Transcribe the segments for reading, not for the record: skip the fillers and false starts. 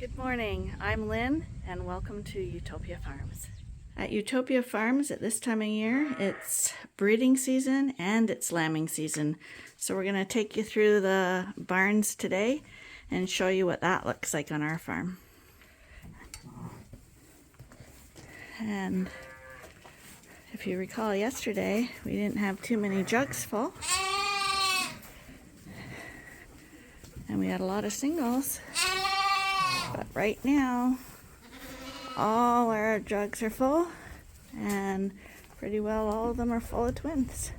Good morning, I'm Lynn and welcome to Ewetopia Farms. At Ewetopia Farms at this time of year, it's breeding season and it's lambing season. So we're going to take you through the barns today and show you what that looks like on our farm. And if you recall yesterday, we didn't have too many jugs full. And we had a lot of singles. But right now, all our jugs are full, and pretty well all of them are full of twins.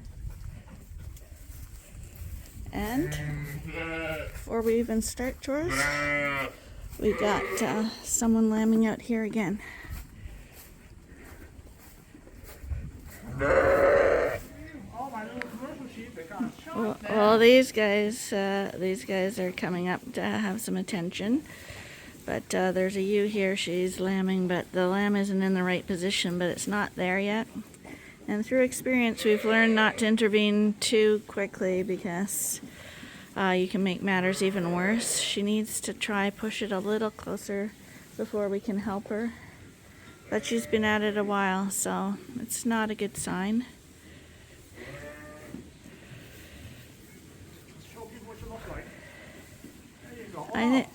And before we even start chores, we got someone lambing out here again. Well, these guys are coming up to have some attention. But there's a ewe here, she's lambing, but the lamb isn't in the right position, but it's not there yet. And through experience, we've learned not to intervene too quickly because you can make matters even worse. She needs to try push it a little closer before we can help her. But she's been at it a while, so it's not a good sign.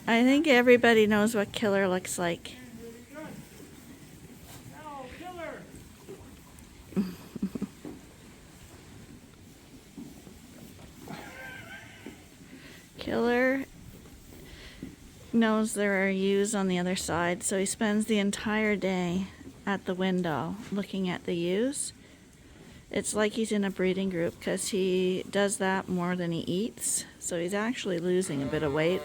I think everybody knows what Killer looks like. Killer knows there are ewes on the other side, so he spends the entire day at the window looking at the ewes. It's like he's in a breeding group because he does that more than he eats, so he's actually losing a bit of weight.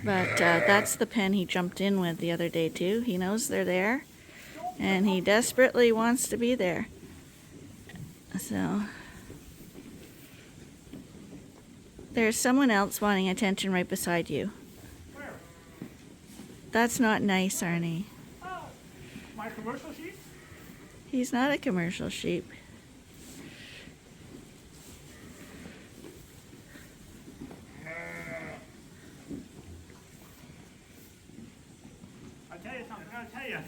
But that's the pen he jumped in with the other day too. He knows they're there and he desperately wants to be there. So there's someone else wanting attention right beside you. Where? That's not nice, Arnie. Oh, my commercial sheep? He's not a commercial sheep. I'll tell you.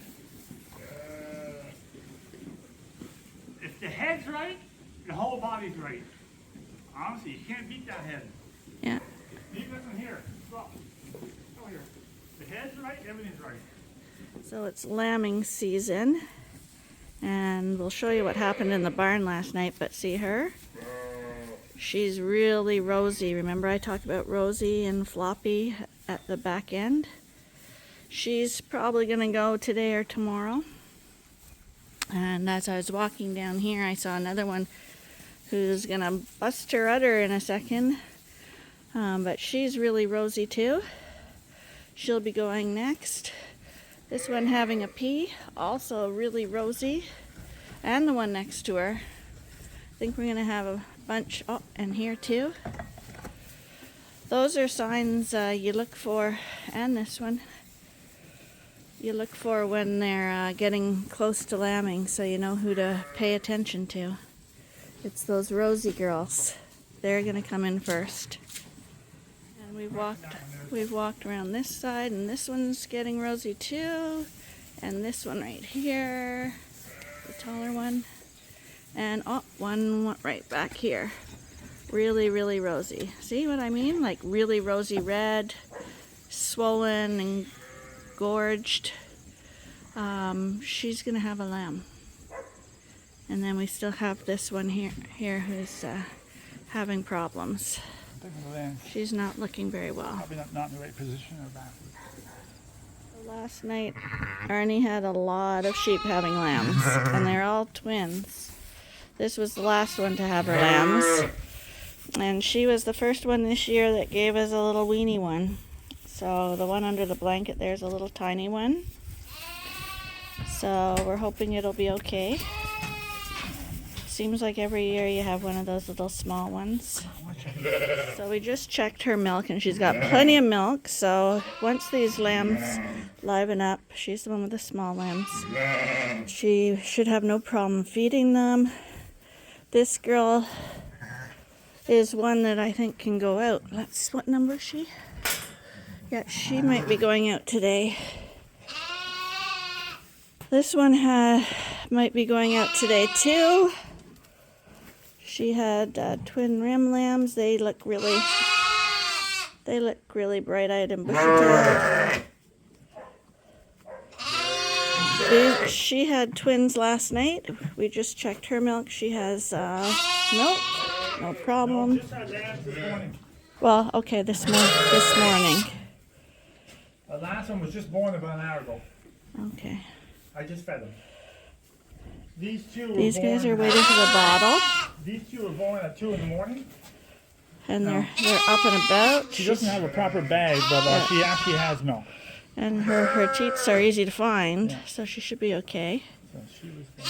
If the head's right, the whole body's right. Honestly, you can't beat that head. Yeah. Even from here. Well, go here. The head's right, everything's right. So it's lambing season, and we'll show you what happened in the barn last night, but see her? She's really rosy. Remember I talked about rosy and floppy at the back end? She's probably going to go today or tomorrow. And as I was walking down here, I saw another one who's going to bust her udder in a second. But she's really rosy too. She'll be going next. This one having a pea, also really rosy. And the one next to her. I think we're going to have a bunch, oh, and here too. Those are signs you look for, and this one. You look for when they're getting close to lambing, so you know who to pay attention to. It's those rosy girls. They're going to come in first. And we've walked around this side, and this one's getting rosy too. And this one right here, the taller one. And oh, one right back here. Really, really rosy. See what I mean? Like really rosy red, swollen and gorged. She's gonna have a lamb. And then we still have this one here who's having problems. She's not looking very well. Probably not in the right position or back. Last night Arnie had a lot of sheep having lambs, and they're all twins. This was the last one to have her lambs, and she was the first one this year that gave us a little weenie one. So the one under the blanket there's a little tiny one. So we're hoping it'll be okay. Seems like every year you have one of those little small ones. So we just checked her milk and she's got plenty of milk. So once these lambs liven up, she's the one with the small lambs, she should have no problem feeding them. This girl is one that I think can go out. What number is she? Yeah, she might be going out today. This one might be going out today too. She had twin ram lambs. They look really bright-eyed and bushy-tailed. She had twins last night. We just checked her milk. She has milk, no problem. Just had lambs this morning. Well, okay, this morning. The last one was just born about an hour ago. Okay. I just fed them. These Guys are waiting for the bottle, These two were born at 2 in the morning. and they're up and about. She doesn't have a proper bag, but she actually has milk. And her teats are easy to find, so she should be okay. So she was born.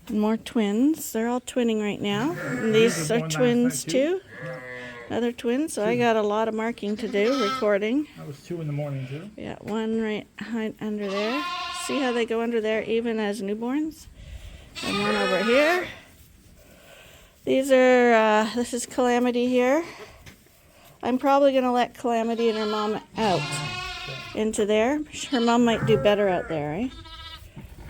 And more twins. They're all twinning right now. And these are twins too. Other twins. So I got a lot of marking to do, recording. That was 2 in the morning too. Yeah, one right under there. See how they go under there even as newborns? And one over here. These are, this is Calamity here. I'm probably going to let Calamity and her mom out into there. Her mom might do better out there, eh?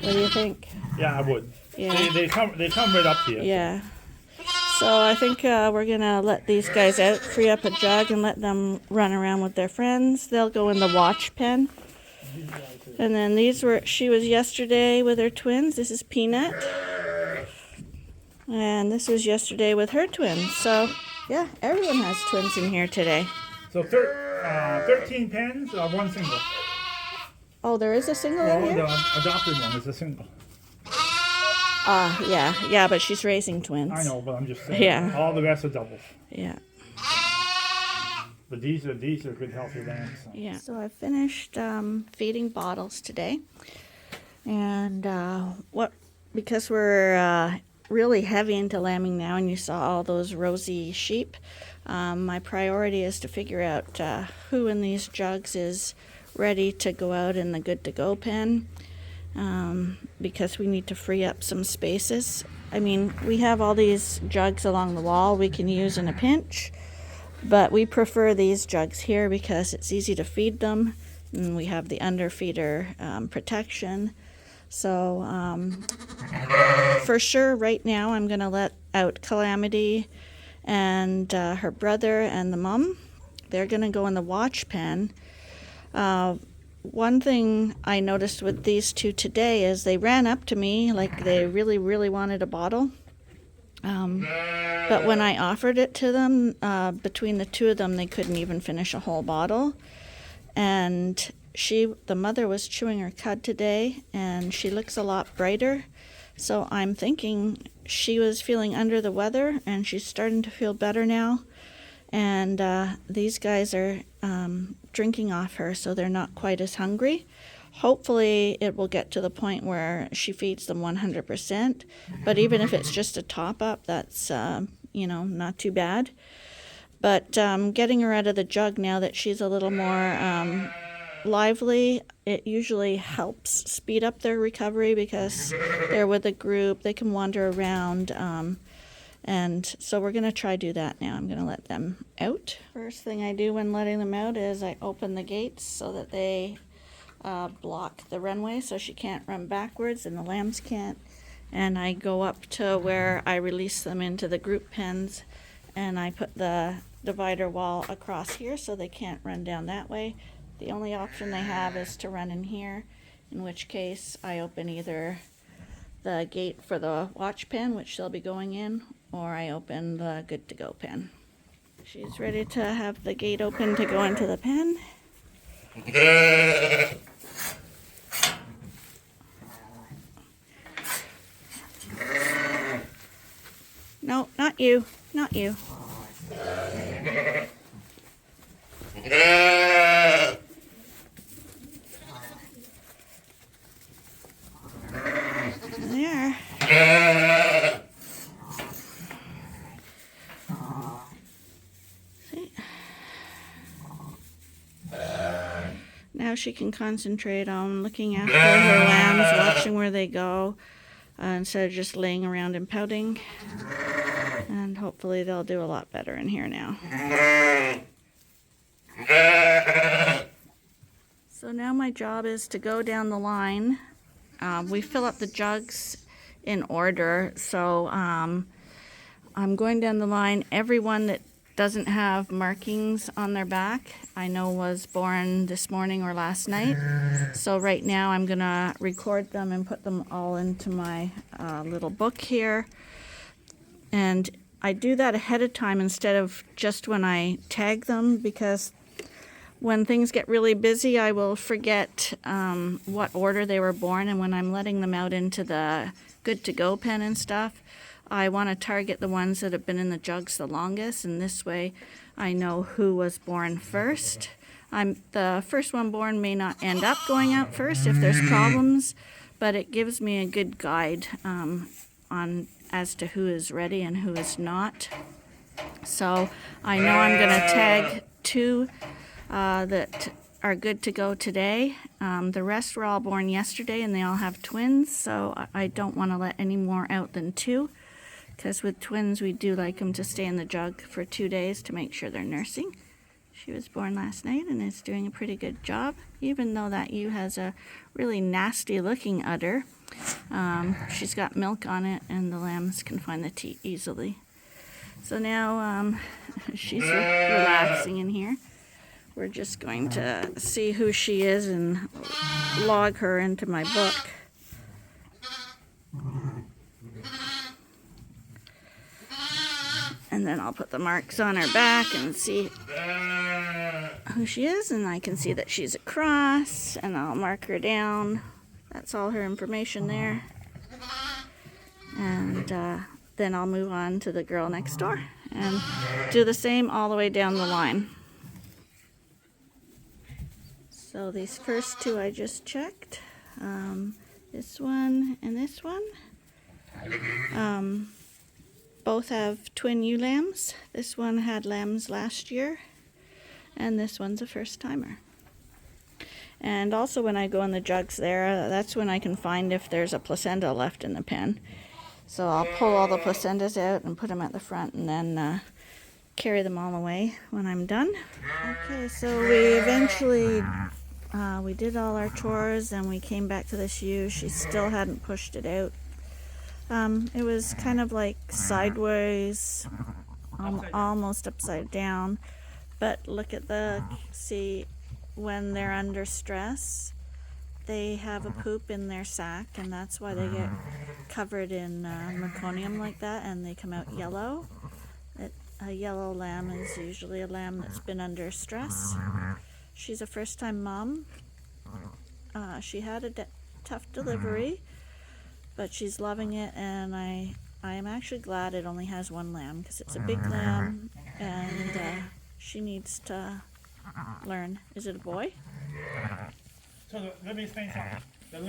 What do you think? Yeah, I would. Yeah. They come right up to you. Yeah. So I think we're going to let these guys out, free up a jug, and let them run around with their friends. They'll go in the watch pen. And then she was yesterday with her twins. This is Peanut. And this was yesterday with her twins. So, yeah, everyone has twins in here today. So 13 pens, one single. Oh, there is a single in here? The adopted one is a single. Yeah, but she's raising twins. I know, but I'm just saying. Yeah. All the rest are doubles. Yeah. But these are good healthy lambs. So. Yeah. So I finished feeding bottles today, and because we're really heavy into lambing now, and you saw all those rosy sheep, my priority is to figure out who in these jugs is ready to go out in the good to go pen, because we need to free up some spaces. I mean, we have all these jugs along the wall we can use in a pinch. But we prefer these jugs here because it's easy to feed them, and we have the underfeeder protection. So for sure right now I'm going to let out Calamity and her brother and the mom. They're going to go in the watch pen. One thing I noticed with these two today is they ran up to me like they really, really wanted a bottle. But when I offered it to them, between the two of them, they couldn't even finish a whole bottle. And the mother was chewing her cud today, and she looks a lot brighter. So I'm thinking she was feeling under the weather, and she's starting to feel better now. And these guys are drinking off her, so they're not quite as hungry. Hopefully it will get to the point where she feeds them 100%, but even if it's just a top-up, that's, not too bad. But getting her out of the jug now that she's a little more lively, it usually helps speed up their recovery because they're with a group, they can wander around, and so we're going to try do that now. I'm going to let them out. First thing I do when letting them out is I open the gates so that they block the runway so she can't run backwards and the lambs can't. And I go up to where I release them into the group pens, and I put the divider wall across here so they can't run down that way. The only option they have is to run in here, in which case I open either the gate for the watch pen, which they'll be going in, or I open the good to go pen. She's ready to have the gate open to go into the pen. No, not you. Not you. There. See? Now she can concentrate on looking after her lambs, watching where they go, instead of just laying around and pouting. And hopefully they'll do a lot better in here now. So now my job is to go down the line. We fill up the jugs in order, so I'm going down the line. Everyone that doesn't have markings on their back, I know was born this morning or last night. So right now I'm gonna record them and put them all into my little book here. And I do that ahead of time instead of just when I tag them, because when things get really busy, I will forget what order they were born, and when I'm letting them out into the good to go pen and stuff, I want to target the ones that have been in the jugs the longest, and this way I know who was born first. The first one born may not end up going out first if there's problems, but it gives me a good guide on as to who is ready and who is not. So I know I'm going to tag 2 that are good to go today. The rest were all born yesterday and they all have twins, so I don't want to let any more out than 2, because with twins we do like them to stay in the jug for 2 days to make sure they're nursing. She was born last night and is doing a pretty good job, even though that ewe has a really nasty looking udder. She's got milk on it and the lambs can find the teat easily. So now she's relaxing in here. We're just going to see who she is and log her into my book. And then I'll put the marks on her back and see who she is, and I can see that she's a cross, and I'll mark her down. That's all her information there. And then I'll move on to the girl next door and do the same all the way down the line. So these first 2 I just checked. This one and this one. Both have twin ewe lambs. This one had lambs last year, and this one's a first timer. And also when I go in the jugs there, that's when I can find if there's a placenta left in the pen. So I'll pull all the placentas out and put them at the front, and then carry them all away when I'm done. Okay, so we eventually we did all our chores and we came back to this ewe. She still hadn't pushed it out. It was kind of like sideways, almost upside down. But look at see, when they're under stress, they have a poop in their sac, and that's why they get covered in meconium like that, and they come out yellow. A yellow lamb is usually a lamb that's been under stress. She's a first-time mom. She had a tough delivery, but she's loving it, and I am actually glad it only has 1 lamb, because it's a big lamb, and she needs to learn. Is it a boy? So let me explain something. The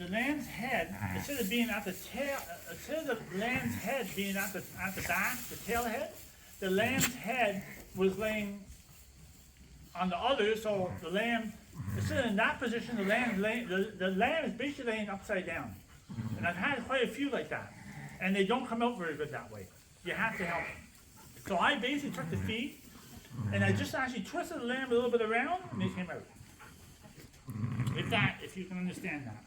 lamb's head, instead of being at the tail, instead of the lamb's head being at the back, the tail head, the lamb's head was laying on the udder, so the lamb, instead of in that position, the lamb is basically laying upside down. And I've had quite a few like that. And they don't come out very good that way. You have to help them. So I basically took the feet, and I just actually twisted the lamb a little bit around, and they came out. If you can understand that.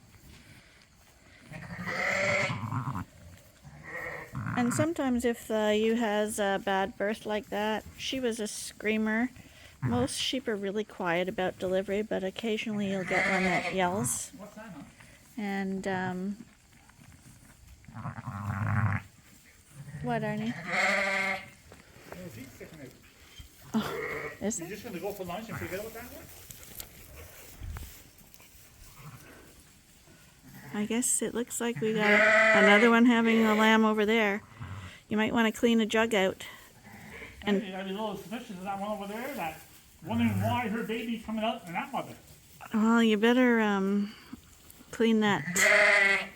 And sometimes if the ewe has a bad birth like that, she was a screamer. Most sheep are really quiet about delivery, but occasionally you'll get one that yells. What's that, huh? And, what, Arnie? His feet's sticking out. Oh, is You're it? just going to go for lunch and forget about that one? I guess it looks like we got another one having a lamb over there. You might want to clean a jug out. And I'd be a little suspicious of that one over there, that wondering why her baby's coming out and that mother. Well, you better clean that.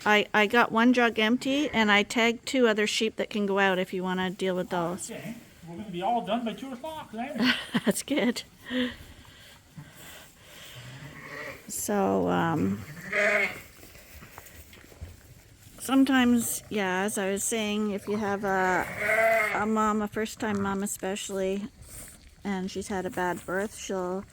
I got 1 jug empty, and I tagged 2 other sheep that can go out if you want to deal with those. Okay, we're going to be all done by 2 o'clock, right? That's good. So, sometimes, yeah, as I was saying, if you have a mom, a first-time mom especially, and she's had a bad birth, she'll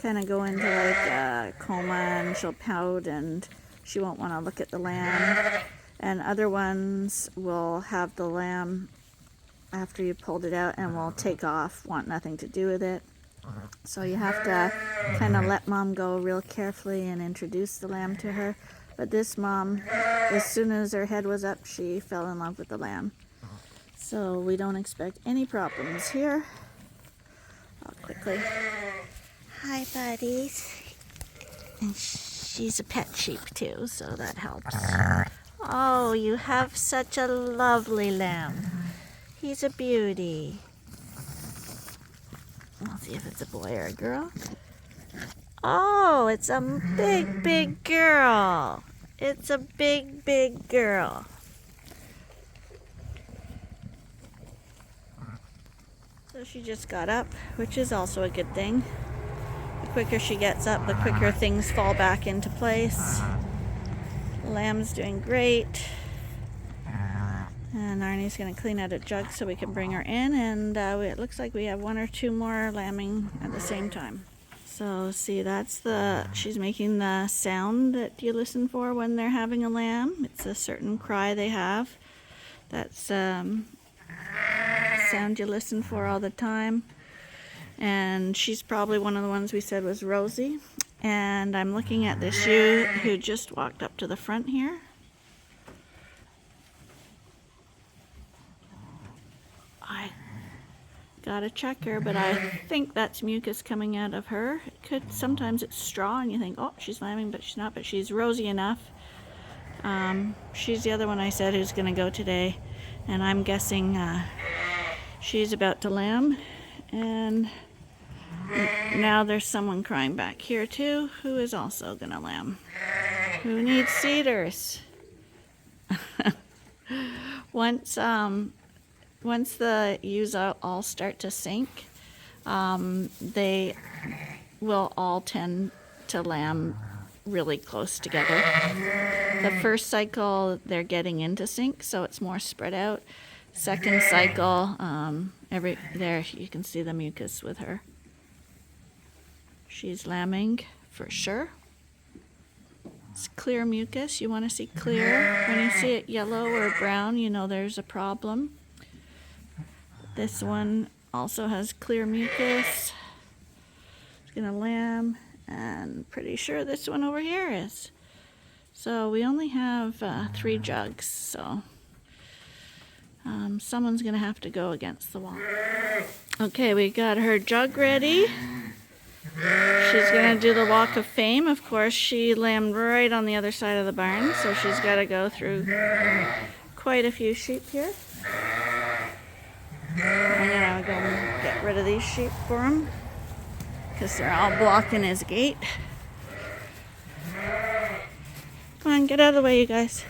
kind of go into like a coma and she'll pout and she won't want to look at the lamb. And other ones will have the lamb after you pulled it out and will take off, want nothing to do with it. So you have to kind of let mom go real carefully and introduce the lamb to her. But this mom, as soon as her head was up, she fell in love with the lamb. So we don't expect any problems here. I'll quickly. Hi, buddies. And she's a pet sheep too, so that helps. Oh, you have such a lovely lamb. He's a beauty. I'll see if it's a boy or a girl. Oh, it's a big, big girl. It's a big, big girl. So she just got up, which is also a good thing. The quicker she gets up, the quicker things fall back into place. The lamb's doing great. And Arnie's going to clean out a jug so we can bring her in. And it looks like we have 1 or 2 more lambing at the same time. So see, she's making the sound that you listen for when they're having a lamb. It's a certain cry they have. That's sound you listen for all the time. And she's probably one of the ones we said was Rosie. And I'm looking at this ewe who just walked up to the front here. I gotta check her, but I think that's mucus coming out of her. Sometimes it's straw and you think, oh, she's lambing, but she's not, but she's rosy enough. She's the other one I said who's gonna go today, and I'm guessing she's about to lamb. And now there's someone crying back here too who is also gonna lamb, who needs cedars. Once the ewes all start to sink, they will all tend to lamb really close together. The first cycle, they're getting into sink, so it's more spread out. Second cycle, there you can see the mucus with her. She's lambing for sure. It's clear mucus. You want to see clear. When you see it yellow or brown, you know there's a problem. This one also has clear mucus. It's gonna lamb, and pretty sure this one over here is. So we only have 3 jugs, so someone's gonna have to go against the wall. Okay, we got her jug ready. She's gonna do the walk of fame. Of course, she lambed right on the other side of the barn, so she's gotta go through quite a few sheep here. I'm gonna go and get rid of these sheep for him because they're all blocking his gate. Come on, get out of the way, you guys.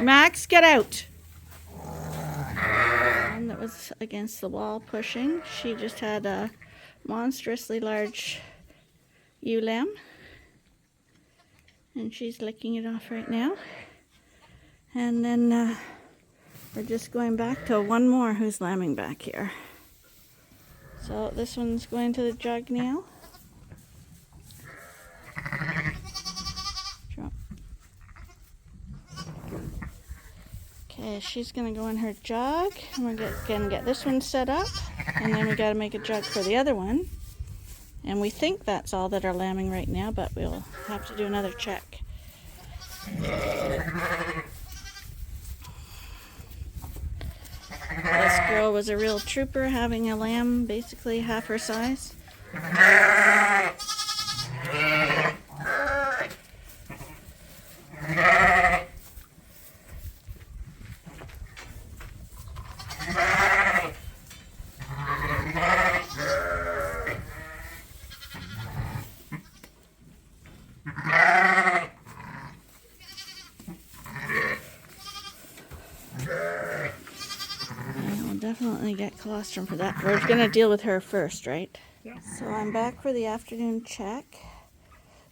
Max, get out. One that was against the wall pushing. She just had a monstrously large ewe lamb. And she's licking it off right now. And then we're just going back to one more who's lambing back here. So this one's going to the jug now. Okay, she's gonna go in her jug, and we're gonna get this one set up, and then we gotta make a jug for the other one. And we think that's all that are lambing right now, but we'll have to do another check. This girl was a real trooper, having a lamb basically half her size. definitely get colostrum for that. We're going to deal with her first, right? Yeah. So I'm back for the afternoon check.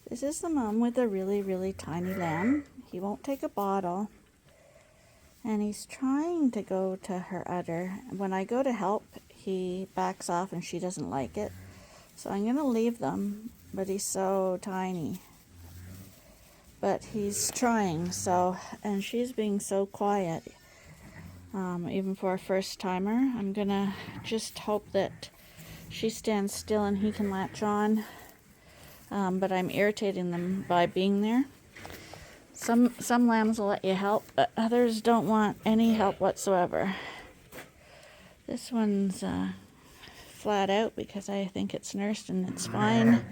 This is the mom with a really, really tiny lamb. He won't take a bottle. And he's trying to go to her udder. When I go to help, he backs off and she doesn't like it. So I'm going to leave them, but he's so tiny. But he's trying, so, and she's being so quiet. Even for a first timer, I'm going to just hope that she stands still and he can latch on. But I'm irritating them by being there. Some lambs will let you help, but others don't want any help whatsoever. This one's flat out because I think it's nursed and it's fine.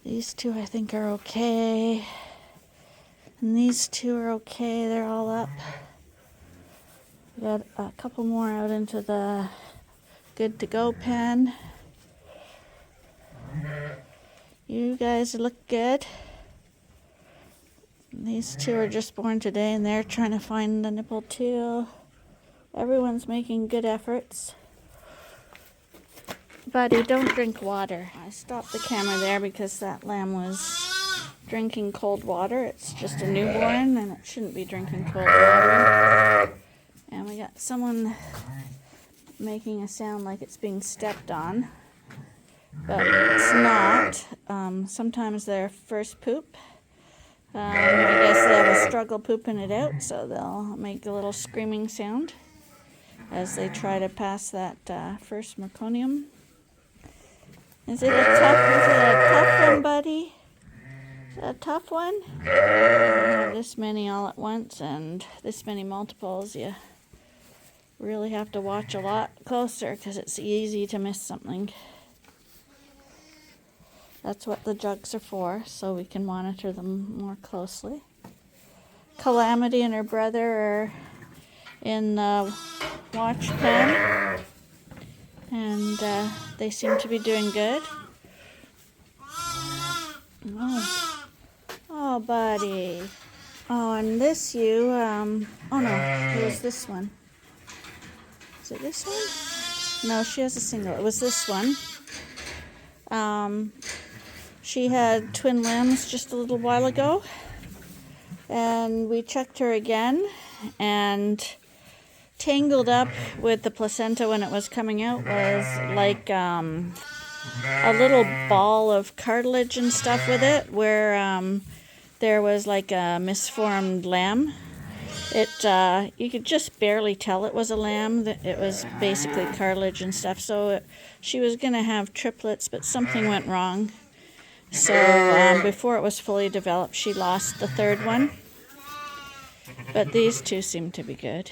These two I think are okay. And these two are okay, they're all up. Got a couple more out into the good to go pen. You guys look good. These two are just born today and they're trying to find the nipple too. Everyone's making good efforts. Buddy, don't drink water. I stopped the camera there because that lamb was drinking cold water. It's just a newborn and it shouldn't be drinking cold water. And we got someone making a sound like it's being stepped on. But it's not. Sometimes their first poop. I guess they have a struggle pooping it out, so they'll make a little screaming sound as they try to pass that first meconium. Is it a tough one, buddy? Is it a tough one? This many all at once and this many multiples, you really have to watch a lot closer because it's easy to miss something. That's what the jugs are for, so we can monitor them more closely. Calamity and her brother are in the watch pen, and they seem to be doing good. Oh, buddy. Oh, and this oh no, it was this one. Is it this one? No, she has a single. It was this one. She had twin lambs just a little while ago, and we checked her again, and tangled up with the placenta when it was coming out was like a little ball of cartilage and stuff with it, where there was like a misformed lamb. You could just barely tell it was a lamb. It was basically cartilage and stuff. So she was going to have triplets, but something went wrong. So before it was fully developed, she lost the third one. But these two seem to be good.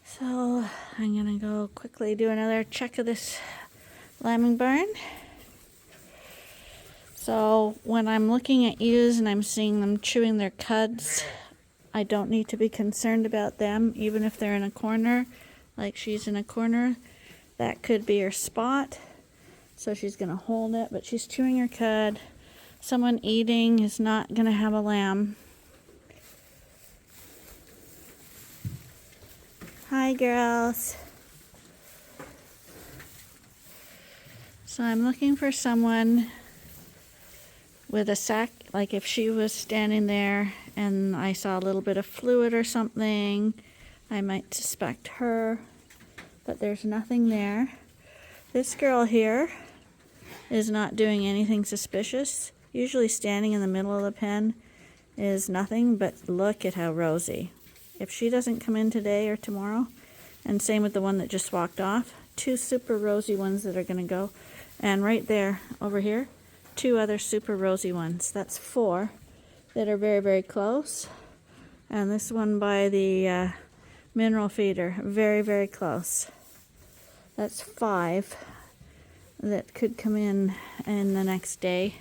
So I'm going to go quickly do another check of this lambing barn. So when I'm looking at ewes and I'm seeing them chewing their cuds, I don't need to be concerned about them, even if they're in a corner, like she's in a corner. That could be her spot. So she's going to hold it, but she's chewing her cud. Someone eating is not going to have a lamb. Hi, girls. So I'm looking for someone with a sack, like if she was standing there and I saw a little bit of fluid or something, I might suspect her, but there's nothing there. This girl here is not doing anything suspicious. Usually standing in the middle of the pen is nothing, but look at how rosy. If she doesn't come in today or tomorrow, and same with the one that just walked off, two super rosy ones that are going to go, and right there, over here, two other super rosy ones. That's 4 that are very, very close. And this one by the mineral feeder, very, very close. That's 5 that could come in the next day.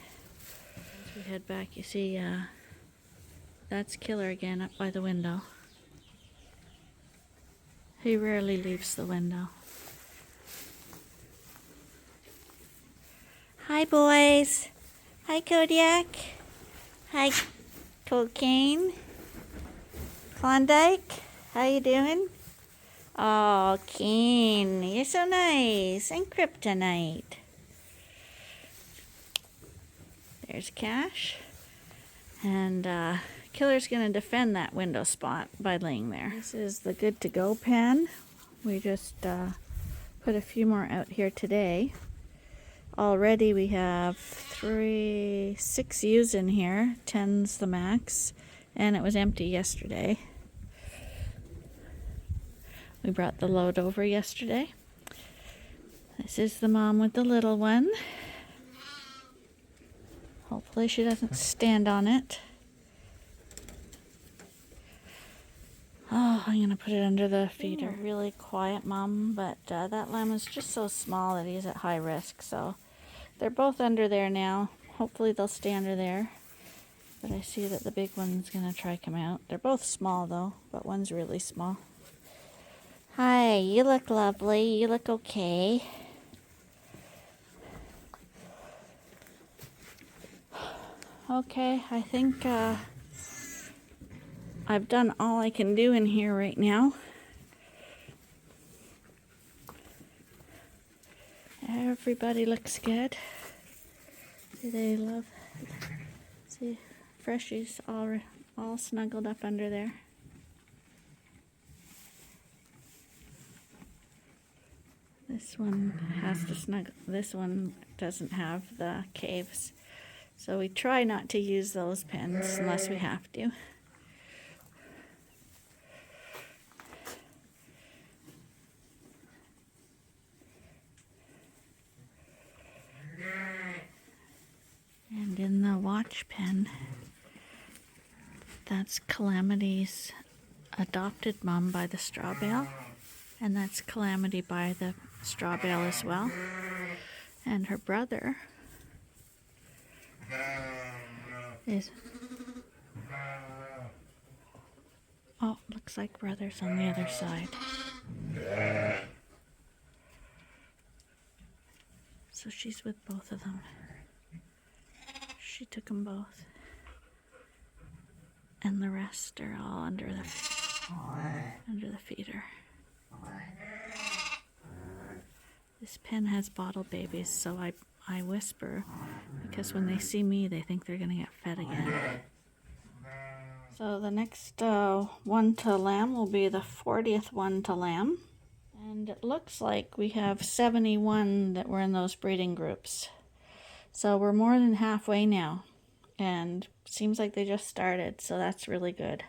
As we head back, you see that's Killer again up by the window. He rarely leaves the window. Hi, boys. Hi, Kodiak. Hi, Cocaine. Klondike. How you doing? Oh, Keen, you're so nice. And Kryptonite. There's Cash. And Killer's going to defend that window spot by laying there. This is the good to go pen. We just put a few more out here today. Already we have 6 ewes in here. 10's the max. And it was empty yesterday. We brought the load over yesterday. This is the mom with the little one. Hopefully she doesn't stand on it. Oh, I'm going to put it under the feeder. Really quiet mom, but that lamb is just so small that he's at high risk. So they're both under there now. Hopefully they'll stay under there. But I see that the big one's going to try come out. They're both small though, but one's really small. Hi, you look lovely. You look okay. Okay, I think I've done all I can do in here right now. Everybody looks good. See, they love. See, Freshy's all snuggled up under there. This one has to snuggle. This one doesn't have the caves. So we try not to use those pens unless we have to. And in the watch pen, that's Calamity's adopted mom by the straw bale. And that's Calamity by the straw bale as well. And her brother is... Oh, looks like brother's on the other side. So she's with both of them. She took them both. And the rest are all under the feeder. This pen has bottle babies, so I whisper because when they see me, they think they're going to get fed again. So the next one to lamb will be the 40th one to lamb. And it looks like we have 71 that were in those breeding groups. So we're more than halfway now. And seems like they just started, so that's really good.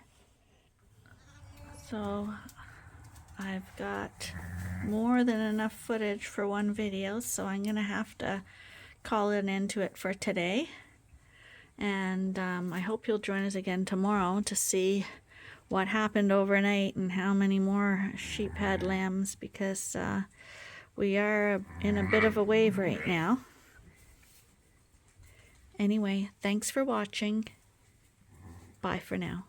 So I've got more than enough footage for one video, so I'm going to have to call it into it for today. And I hope you'll join us again tomorrow to see what happened overnight and how many more sheep had lambs, because we are in a bit of a wave right now. Anyway, thanks for watching. Bye for now.